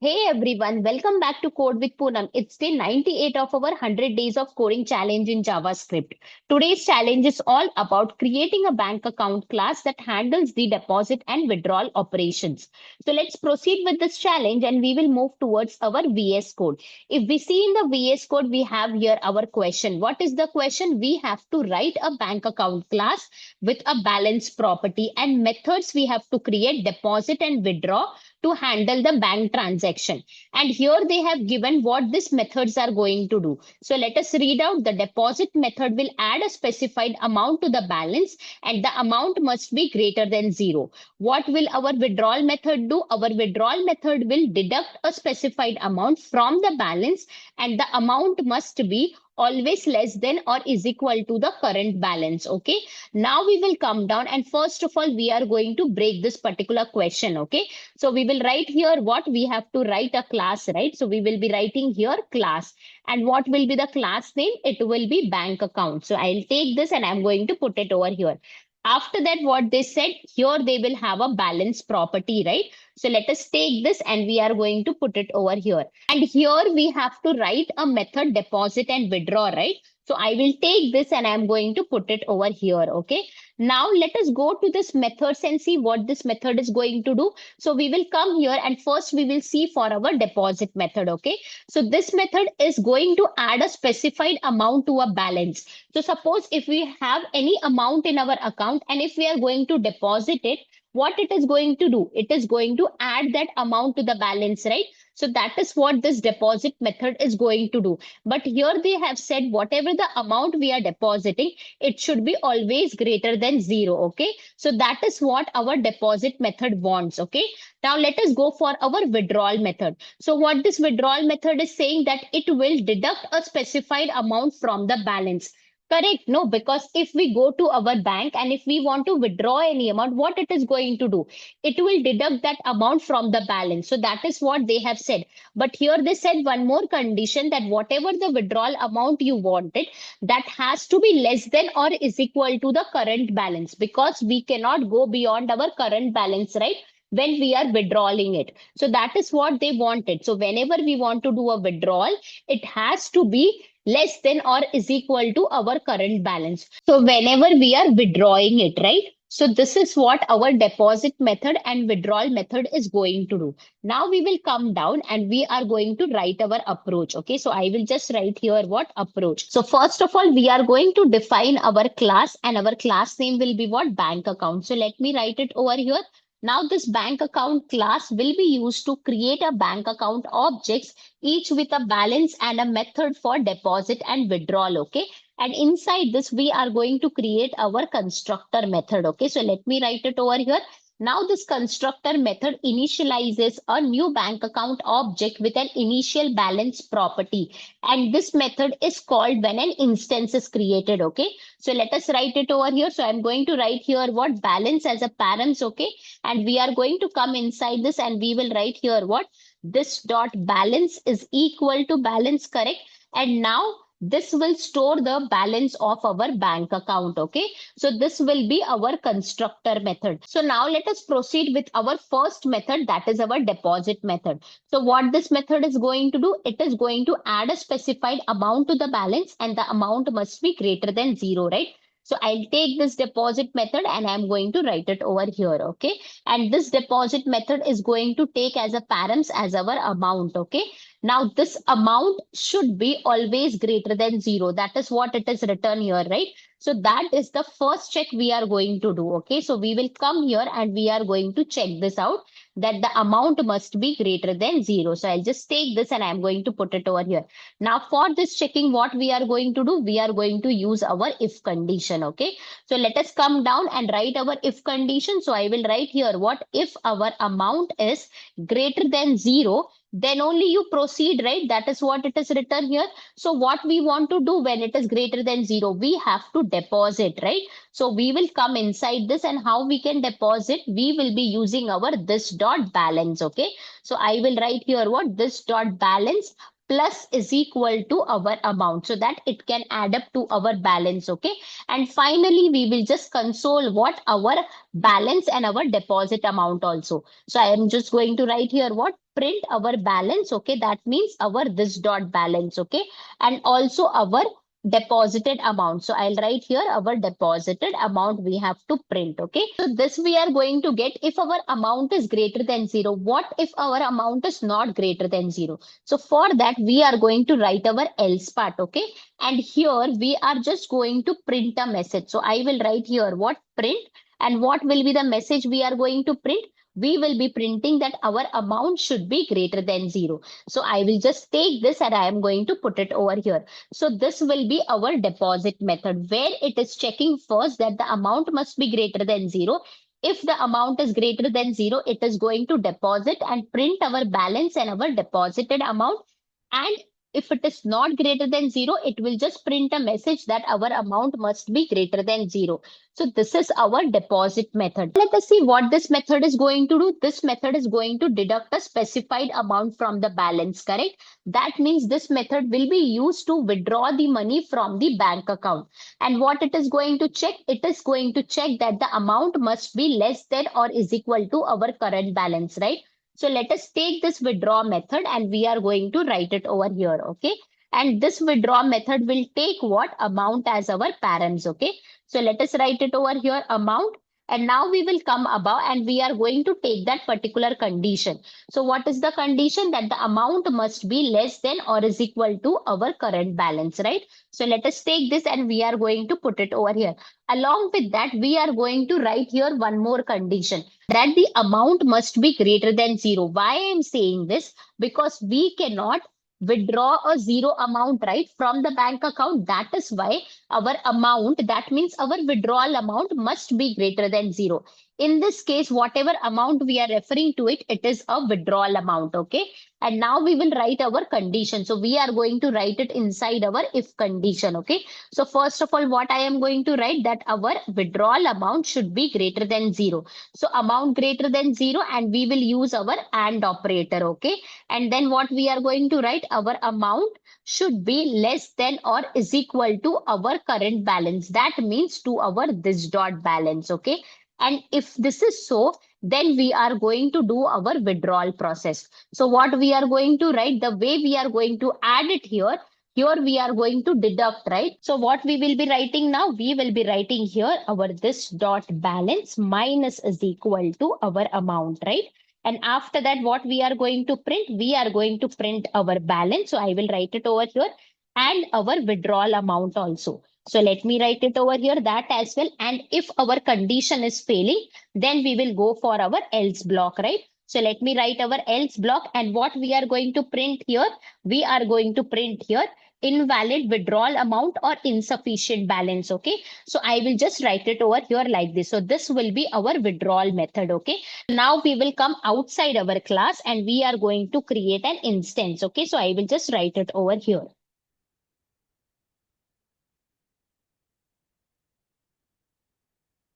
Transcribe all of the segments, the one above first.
Hey everyone, welcome back to Code with Poonam. It's day 98 of our 100 days of coding challenge in JavaScript. Today's challenge is all about creating a bank account class that handles the deposit and withdrawal operations. So let's proceed with this challenge and we will move towards our VS Code. If we see in the VS Code, we have here our question. What is the question? We have to write a bank account class with a balance property and methods we have to create deposit and withdraw to handle the bank transaction. And here they have given what these methods are going to do. So let us read out. The deposit method will add a specified amount to the balance and the amount must be greater than zero. What will our withdrawal method do? Our withdrawal method will deduct a specified amount from the balance and the amount must be always less than or is equal to the current balance. Okay. Now we will come down and first of all, we are going to break this particular question. Okay. So we will write here what we have to write a class, right? So we will be writing here class. And what will be the class name? It will be bank account. So I'll take this and I'm going to put it over here. After that, what they said, here they will have a balance property, right? So let us take this and we are going to put it over here. And here we have to write a method deposit and withdraw, right? So I will take this and I'm going to put it over here. Okay. Now let us go to this methods and see what this method is going to do. So we will come here and first we will see for our deposit method. Okay. So this method is going to add a specified amount to a balance. So suppose if we have any amount in our account and if we are going to deposit it, what it is going to do? It is going to add that amount to the balance, right? So that is what this deposit method is going to do. But here they have said whatever the amount we are depositing, it should be always greater than zero. Okay. So that is what our deposit method wants. Okay. Now let us go for our withdrawal method. So what this withdrawal method is saying that it will deduct a specified amount from the balance. Correct. No, because if we go to our bank and if we want to withdraw any amount, what it is going to do? It will deduct that amount from the balance. So that is what they have said. But here they said one more condition that whatever the withdrawal amount you wanted, that has to be less than or is equal to the current balance because we cannot go beyond our current balance, right? When we are withdrawing it. So that is what they wanted. So whenever we want to do a withdrawal, it has to be less than or is equal to our current balance. So whenever we are withdrawing it, right? So this is what our deposit method and withdrawal method is going to do. Now we will come down and we are going to write our approach. Okay, so I will just write here what approach. So first of all, we are going to define our class and our class name will be what? Bank account. So let me write it over here. Now this bank account class will be used to create a bank account objects, each with a balance and a method for deposit and withdrawal. Okay. And inside this, we are going to create our constructor method. Okay. So let me write it over here. Now this constructor method initializes a new bank account object with an initial balance property. And this method is called when an instance is created. Okay. So let us write it over here. So I'm going to write here what balance as a params. Okay. And we are going to come inside this and we will write here what this dot balance is equal to balance, correct? And now this will store the balance of our bank account. Okay. So this will be our constructor method. So now let us proceed with our first method, that is our deposit method. So what this method is going to do, it is going to add a specified amount to the balance and the amount must be greater than zero, right? So I'll take this deposit method and I'm going to write it over here. Okay. And this deposit method is going to take as a params as our amount. Okay. Now this amount should be always greater than zero. That is what it is written here, right? So that is the first check we are going to do. Okay. So we will come here and we are going to check this out that the amount must be greater than zero. So I'll just take this and I'm going to put it over here. Now for this checking, what we are going to do, we are going to use our if condition. Okay. So let us come down and write our if condition. So I will write here what if our amount is greater than zero, then only you proceed, right? That is what it is written here. So what we want to do when it is greater than zero, we have to deposit, right? So we will come inside this and how we can deposit, we will be using our this dot balance. Okay. So I will write here what this dot balance plus is equal to our amount so that it can add up to our balance. Okay. And finally, we will just console what our balance and our deposit amount also. So I am just going to write here what print our balance. Okay. That means our this dot balance. Okay. And also our deposited amount. So I'll write here our deposited amount we have to print. Okay. So this we are going to get if our amount is greater than zero. What if our amount is not greater than zero? So for that, we are going to write our else part. Okay. And here we are just going to print a message. So I will write here what print, and what will be the message we are going to print? We will be printing that our amount should be greater than zero. So I will just take this and I am going to put it over here. So this will be our deposit method where it is checking first that the amount must be greater than zero. If the amount is greater than zero, it is going to deposit and print our balance and our deposited amount. And if it is not greater than zero, it will just print a message that our amount must be greater than zero. So this is our deposit method. Let us see what this method is going to do. This method is going to deduct a specified amount from the balance, correct? That means this method will be used to withdraw the money from the bank account. And what it is going to check? It is going to check that the amount must be less than or is equal to our current balance, right? So let us take this withdraw method and we are going to write it over here, okay? And this withdraw method will take what? Amount as our params, okay? So let us write it over here, amount. And now we will come above and we are going to take that particular condition. So what is the condition? That the amount must be less than or is equal to our current balance, right? So let us take this and we are going to put it over here. Along with that, we are going to write here one more condition, that the amount must be greater than zero. Why I am saying this? Because we cannot withdraw a zero amount, right, from the bank account. That is why our amount, that means our withdrawal amount must be greater than zero. In this case, whatever amount we are referring to it, it is a withdrawal amount, okay? And now we will write our condition. So we are going to write it inside our if condition, okay? So first of all, what I am going to write, that our withdrawal amount should be greater than zero. So amount greater than zero, and we will use our AND operator, okay? And then what we are going to write, our amount should be less than or is equal to our current balance. That means to our this dot balance, okay? And if this is so, then we are going to do our withdrawal process. So what we are going to write, the way we are going to add it here, here we are going to deduct, right? So what we will be writing now, we will be writing here our this dot balance minus is equal to our amount, right? And after that, what we are going to print, we are going to print our balance. So I will write it over here and our withdrawal amount also. So let me write it over here, that as well. And if our condition is failing, then we will go for our else block, right? So let me write our else block, and what we are going to print here, we are going to print here invalid withdrawal amount or insufficient balance, okay? So I will just write it over here like this. So this will be our withdrawal method, okay? Now we will come outside our class and we are going to create an instance, okay? So I will just write it over here.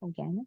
Again.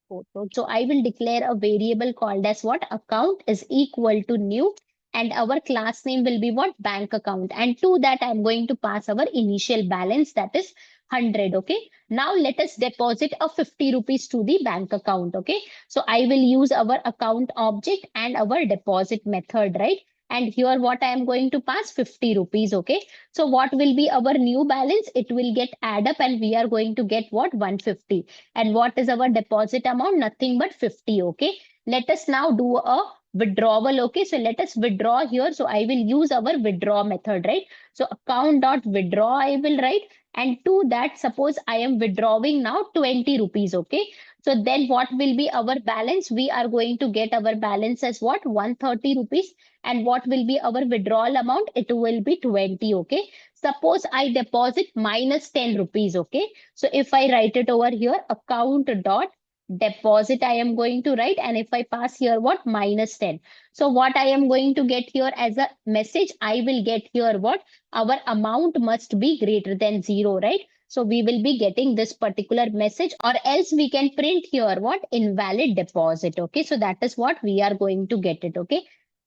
Photo. So I will declare a variable called as what? Account is equal to new, and our class name will be what? Bank account. And to that, I'm going to pass our initial balance, that is 100. Okay. Now let us deposit a 50 rupees to the bank account. Okay. So I will use our account object and our deposit method, right? And here what I am going to pass 50 rupees. Okay. So what will be our new balance? It will get add up and we are going to get what? 150. And what is our deposit amount? Nothing but 50. Okay. Let us now do a withdrawal. Okay. So let us withdraw here. So I will use our withdraw method, right? So account.withdraw I will write. And to that, suppose I am withdrawing now 20 rupees. Okay. So then what will be our balance? We are going to get our balance as what? 130 rupees. And what will be our withdrawal amount? It will be 20. Okay. Suppose I deposit minus 10 rupees. Okay. So if I write it over here, account dot deposit, I am going to write. And if I pass here, what? Minus 10. So what I am going to get here as a message, I will get here what? Our amount must be greater than zero, right? So we will be getting this particular message, or else we can print here what? Invalid deposit. Okay, so that is what we are going to get it. Okay.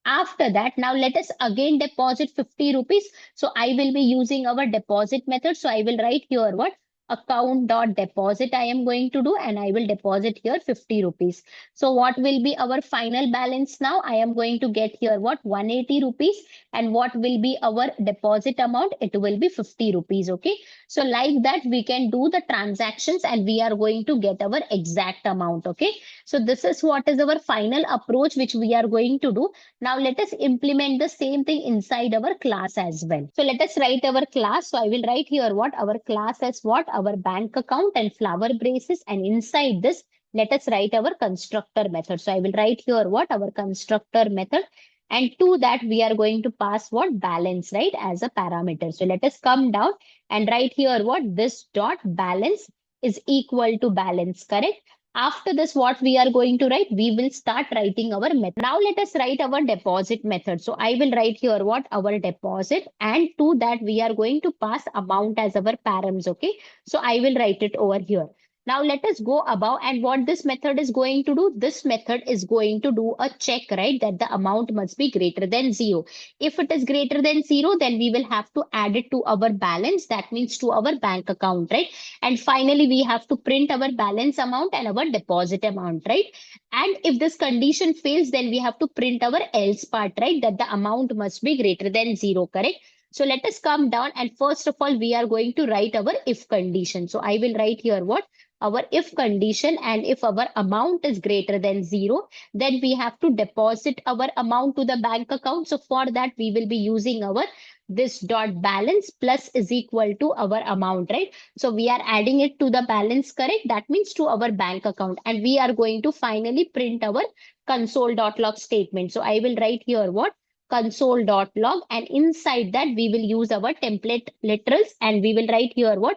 After that, now let us again deposit 50 rupees. So I will be using our deposit method. So I will write here what? Account.deposit I am going to do, and I will deposit here 50 rupees. So what will be our final balance now? I am going to get here what? 180 rupees. And what will be our deposit amount? It will be 50 rupees. Okay. So like that, we can do the transactions and we are going to get our exact amount. Okay. So this is what is our final approach which we are going to do. Now let us implement the same thing inside our class as well. So let us write our class. So I will write here what? Our class as what? Our bank account and flower braces. And inside this, let us write our constructor method. So I will write here what? Our constructor method. And to that, we are going to pass what? Balance, right? As a parameter. So let us come down and write here what? This dot balance is equal to balance, correct? After this, what we are going to write? We will start writing our method. Now let us write our deposit method. So I will write here what? Our deposit, and to that we are going to pass amount as our params. Okay. So I will write it over here. Now let us go above, and what this method is going to do? This method is going to do a check, right? That the amount must be greater than 0. If it is greater than 0, then we will have to add it to our balance. That means to our bank account, right? And finally, we have to print our balance amount and our deposit amount, right? And if this condition fails, then we have to print our else part, right? That the amount must be greater than 0, correct? So let us come down, and first of all, we are going to write our if condition. So I will write here what? Our if condition, and if our amount is greater than 0, then we have to deposit our amount to the bank account. So for that, we will be using our this dot balance plus is equal to our amount, right? So we are adding it to the balance, correct? That means to our bank account, and we are going to finally print our console.log statement. So I will write here what? Console.log, and inside that we will use our template literals, and we will write here what?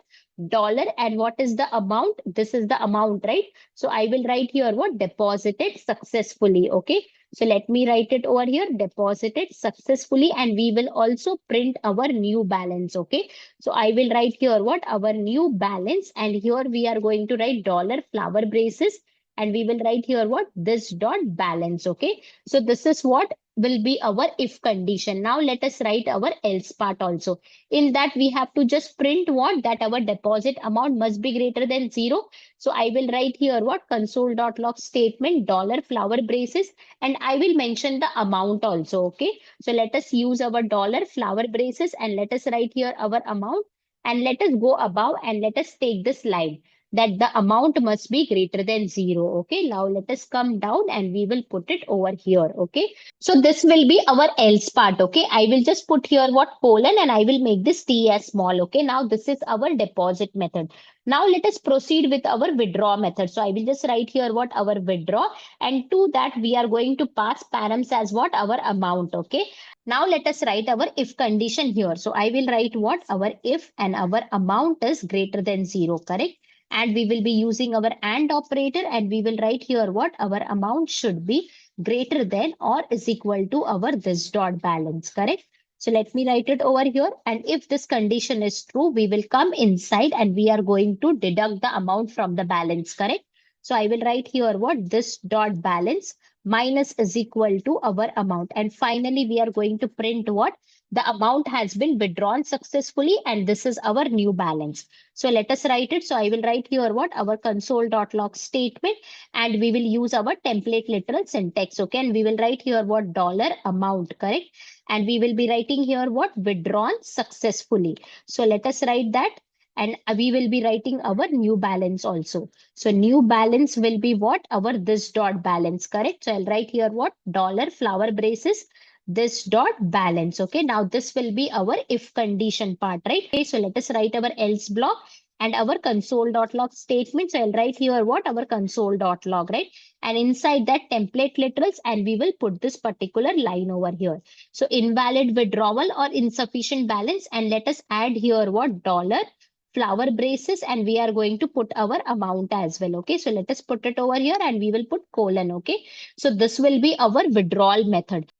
Dollar, and what is the amount? This is the amount, right? So I will write here what? Deposited successfully. Okay. So let me write it over here, deposited successfully, and we will also print our new balance. Okay. So I will write here what? Our new balance, and here we are going to write dollar flower braces, and we will write here what? This dot balance. Okay. So this is what will be our if condition. Now let us write our else part also. In that, we have to just print what? That our deposit amount must be greater than 0. So I will write here what? Console.log statement dollar flower braces, and I will mention the amount also. Okay. So let us use our dollar flower braces, and let us write here our amount, and let us go above and let us take this line that the amount must be greater than 0. Okay. Now let us come down and we will put it over here. Okay. So this will be our else part. Okay. I will just put here what? Colon, and I will make this T as small. Okay. Now this is our deposit method. Now let us proceed with our withdraw method. So I will just write here what? Our withdraw, and to that we are going to pass params as what? Our amount. Okay. Now let us write our if condition here. So I will write what? Our if, and our amount is greater than 0, correct? And we will be using our AND operator, and we will write here what? Our amount should be greater than or is equal to our this dot balance, correct? So let me write it over here. And if this condition is true, we will come inside and we are going to deduct the amount from the balance, correct? So I will write here what? This dot balance minus is equal to our amount. And finally, we are going to print what? The amount has been withdrawn successfully, and this is our new balance. So let us write it. So I will write here what? Our console.log statement, and we will use our template literal syntax. Okay. And we will write here what? Dollar amount, correct? And we will be writing here what? Withdrawn successfully. So let us write that. And we will be writing our new balance also. So new balance will be what? Our this dot balance, correct? So I'll write here what? Dollar flower braces this dot balance. Okay. Now this will be our if condition part, right? Okay. So let us write our else block and our console.log statement. So I'll write here what? Our console.log, right? And inside that template literals, and we will put this particular line over here. So invalid withdrawal or insufficient balance, and let us add here what? Dollar flower braces, and we are going to put our amount as well. Okay. So let us put it over here and we will put colon. Okay. So this will be our withdrawal method.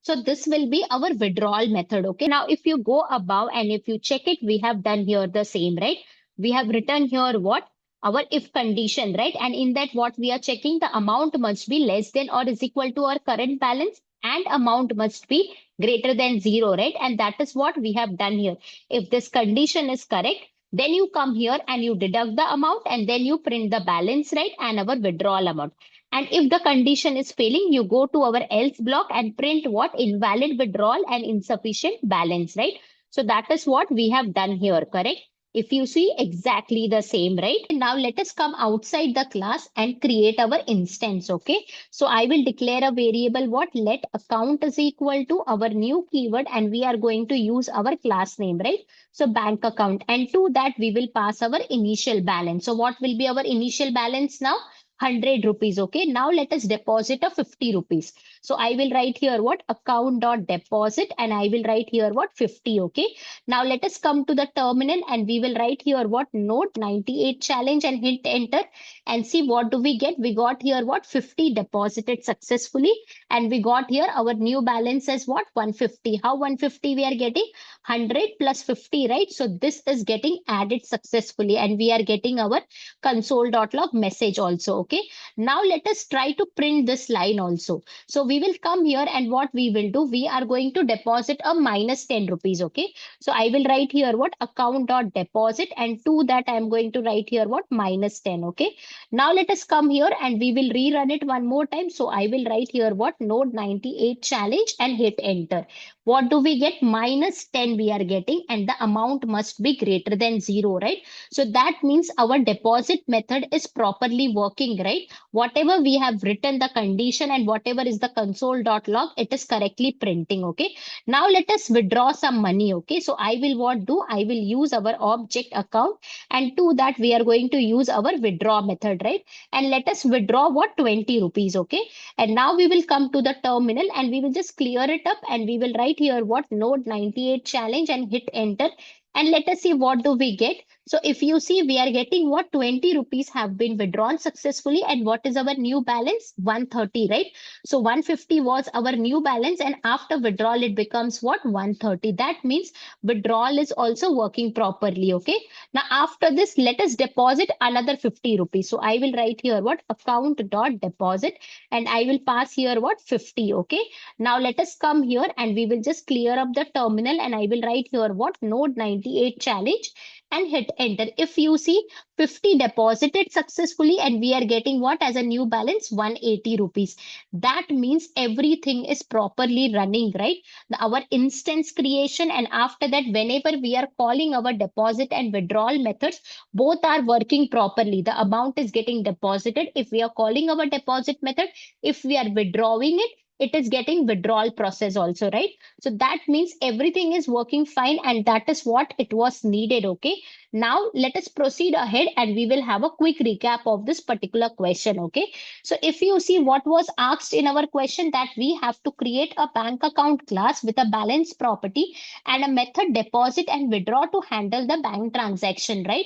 So this will be our withdrawal method. Okay. Now, if you go above and if you check it, we have done here the same, right? We have written here what? Our if condition, right? And in that, what we are checking, the amount must be less than or is equal to our current balance and amount must be greater than zero, right? And that is what we have done here. If this condition is correct, then you come here and you deduct the amount and then you print the balance, right? And our withdrawal amount. And if the condition is failing, you go to our else block and print what? Invalid withdrawal and insufficient balance, right? So that is what we have done here, correct? If you see exactly the same, right? Now let us come outside the class and create our instance, okay? So I will declare a variable what? Let account is equal to our new keyword and we are going to use our class name, right? So bank account, and to that we will pass our initial balance. So what will be our initial balance now? 100 rupees. Okay. Now let us deposit a 50 rupees. So I will write here what? Account.deposit and I will write here what? 50. Okay. Now let us come to the terminal and we will write here what? Note 98 challenge and hit enter and see what do we get. We got here what? 50 deposited successfully and we got here our new balance as what? 150. How 150 we are getting? 100 plus 50, right? So this is getting added successfully and we are getting our console.log message also. Okay. Now let us try to print this line also. So we will come here and what we will do, we are going to deposit a minus 10 rupees. Okay. So I will write here what? Account.deposit and to that I am going to write here what? Minus 10. Okay. Now let us come here and we will rerun it one more time. So I will write here what? Node 98 challenge and hit enter. What do we get? Minus 10 we are getting and the amount must be greater than zero, right? So that means our deposit method is properly working, right? Whatever we have written the condition and whatever is the console.log, it is correctly printing. Okay. Now let us withdraw some money. Okay. So I will what do? I will use our object account and to that we are going to use our withdraw method, right? And let us withdraw what? 20 rupees. Okay. And now we will come to the terminal and we will just clear it up and we will write here what? Node 98 challenge and hit enter. And let us see what do we get. So if you see, we are getting what? 20 rupees have been withdrawn successfully. And what is our new balance? 130, right? So 150 was our new balance. And after withdrawal, it becomes what? 130. That means withdrawal is also working properly. Okay. Now after this, let us deposit another 50 rupees. So I will write here what? Account.deposit and I will pass here what? 50. Okay. Now let us come here and we will just clear up the terminal and I will write here what? Node 98 challenge and hit enter. If you see 50 deposited successfully and we are getting what as a new balance? 180 rupees. That means everything is properly running, right? Our instance creation and after that, whenever we are calling our deposit and withdrawal methods, both are working properly. The amount is getting deposited. If we are calling our deposit method, if we are withdrawing it, it is getting withdrawal process also, right? So that means everything is working fine and that is what it was needed. Okay. Now let us proceed ahead and we will have a quick recap of this particular question. Okay. So if you see what was asked in our question, that we have to create a bank account class with a balance property and a method deposit and withdraw to handle the bank transaction, right?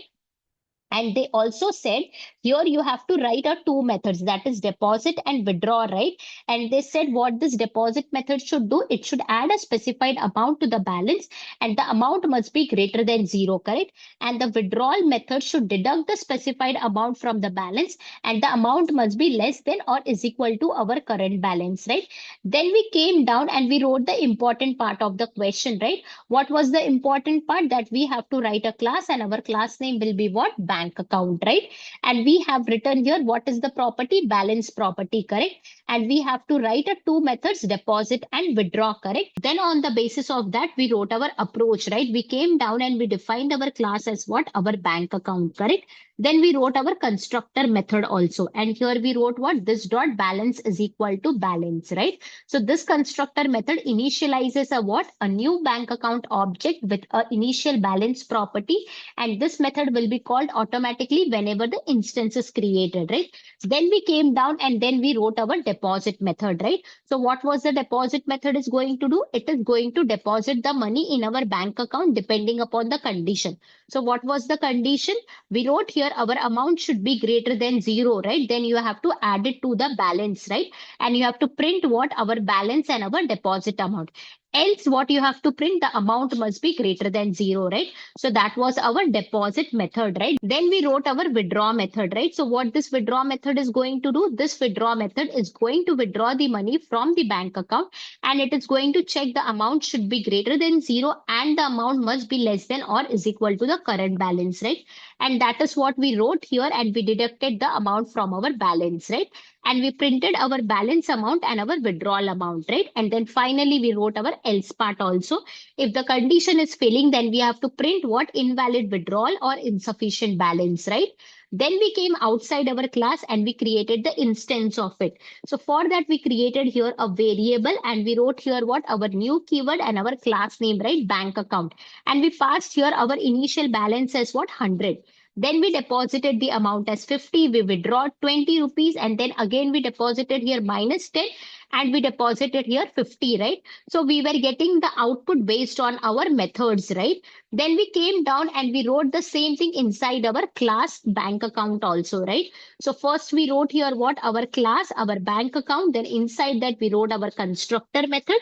And they also said here you have to write a two methods, that is deposit and withdraw, right? And they said what this deposit method should do, it should add a specified amount to the balance and the amount must be greater than zero, correct? And the withdrawal method should deduct the specified amount from the balance and the amount must be less than or is equal to our current balance, right? Then we came down and we wrote the important part of the question, right? What was the important part? That we have to write a class and our class name will be what? Bank account, right? And we have written here what is the property? Balance property, correct? And we have to write a two methods, deposit and withdraw, correct? Then on the basis of that, we wrote our approach, right? We came down and we defined our class as what? Our bank account, correct? Then we wrote our constructor method also. And here we wrote what? This dot balance is equal to balance, right? So this constructor method initializes a what? A new bank account object with a initial balance property. And this method will be called automatically whenever the instance is created, right? Then we came down and then we wrote our deposit method, right? So what was the deposit method is going to do? It is going to deposit the money in our bank account depending upon the condition. So what was the condition? We wrote here here our amount should be greater than zero, right? Then you have to add it to the balance, right? And you have to print what our balance and our deposit amount. Else, what you have to print, the amount must be greater than zero, right? So that was our deposit method, right? Then we wrote our withdraw method, right? So what this withdraw method is going to do, this withdraw method is going to withdraw the money from the bank account, and it is going to check the amount should be greater than zero and the amount must be less than or is equal to the current balance, right? And that is what we wrote here, and we deducted the amount from our balance, right? And we printed our balance amount and our withdrawal amount, right? And then finally we wrote our else part also. If the condition is failing, then we have to print what invalid withdrawal or insufficient balance, right? Then we came outside our class and we created the instance of it. So for that, we created here a variable and we wrote here what our new keyword and our class name, right? Bank account. And we passed here our initial balance as what? 100. Then we deposited the amount as 50. We withdraw 20 rupees and then again we deposited here minus 10 and we deposited here 50, right? So we were getting the output based on our methods, right? Then we came down and we wrote the same thing inside our class bank account also, right? So first we wrote here what our class, our bank account, then inside that we wrote our constructor method.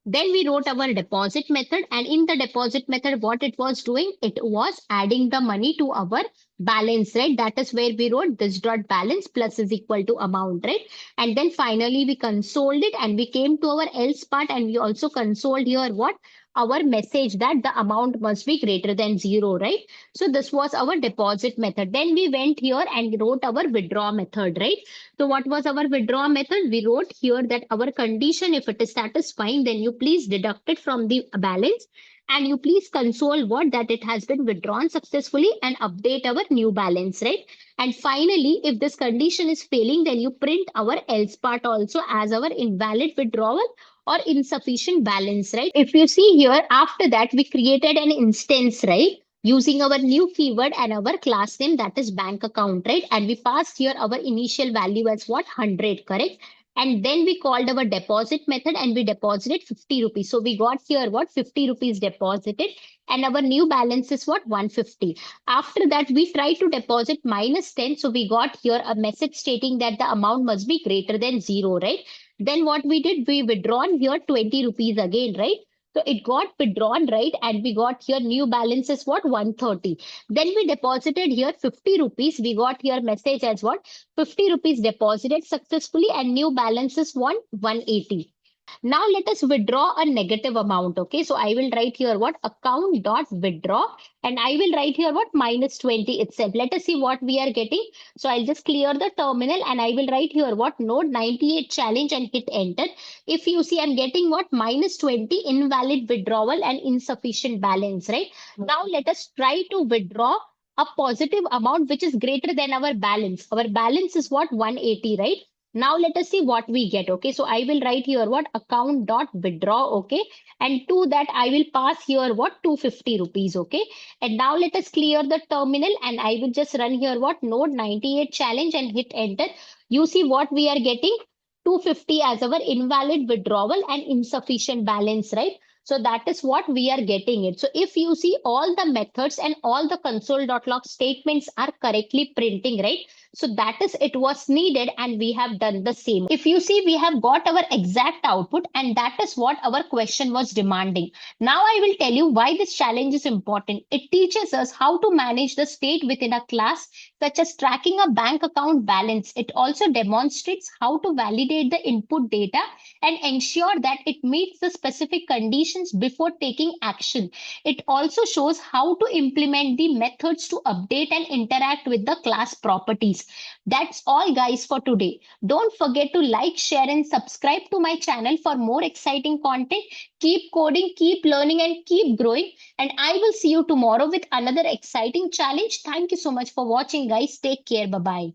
Then we wrote our deposit method, and in the deposit method, what it was doing, it was adding the money to our balance, right? That is where we wrote this dot balance plus is equal to amount, right? And then finally we consoled it and we came to our else part and we also consoled here what? Our message that the amount must be greater than zero, right? So this was our deposit method. Then we went here and wrote our withdraw method, right? So what was our withdraw method? We wrote here that our condition, if it is satisfying, then you please deduct it from the balance and you please console what that it has been withdrawn successfully and update our new balance, right? And finally, if this condition is failing, then you print our else part also as our invalid withdrawal or insufficient balance, right? If you see here, after that, we created an instance, right? Using our new keyword and our class name, that is bank account, right? And we passed here our initial value as what? 100, correct? And then we called our deposit method and we deposited 50 rupees. So we got here what? 50 rupees deposited and our new balance is what? 150. After that, we tried to deposit minus 10. So we got here a message stating that the amount must be greater than zero, right? Then what we did, we withdrawn here 20 rupees again, right? So it got withdrawn, right? And we got here new balance is what? 130. Then we deposited here 50 rupees. We got here message as what? 50 rupees deposited successfully and new balance is 180. Now let us withdraw a negative amount. Okay, so I will write here what? Account.withdraw and I will write here what? Minus 20 itself. Let us see what we are getting. So I'll just clear the terminal and I will write here what? Node 98 challenge and hit enter. If you see, I'm getting what? Minus 20 invalid withdrawal and insufficient balance, right? Now let us try to withdraw a positive amount which is greater than our balance. Our balance is what? 180, right? Now let us see what we get. Okay, so I will write here what? Account.withdraw. Okay, and to that I will pass here what? 250 rupees. Okay, and now let us clear the terminal and I will just run here what? Node 98 challenge and hit enter. You see what we are getting? 250 as our invalid withdrawal and insufficient balance, right? So that is what we are getting it. So if you see, all the methods and all the console.log statements are correctly printing, right? So that is, it was needed and we have done the same. If you see, we have got our exact output and that is what our question was demanding. Now I will tell you why this challenge is important. It teaches us how to manage the state within a class, such as tracking a bank account balance. It also demonstrates how to validate the input data and ensure that it meets the specific conditions before taking action. It also shows how to implement the methods to update and interact with the class properties. That's all guys for today. Don't forget to like, share and subscribe to my channel for more exciting content. Keep coding, keep learning and keep growing. And I will see you tomorrow with another exciting challenge. Thank you so much for watching guys. Take care. Bye-bye.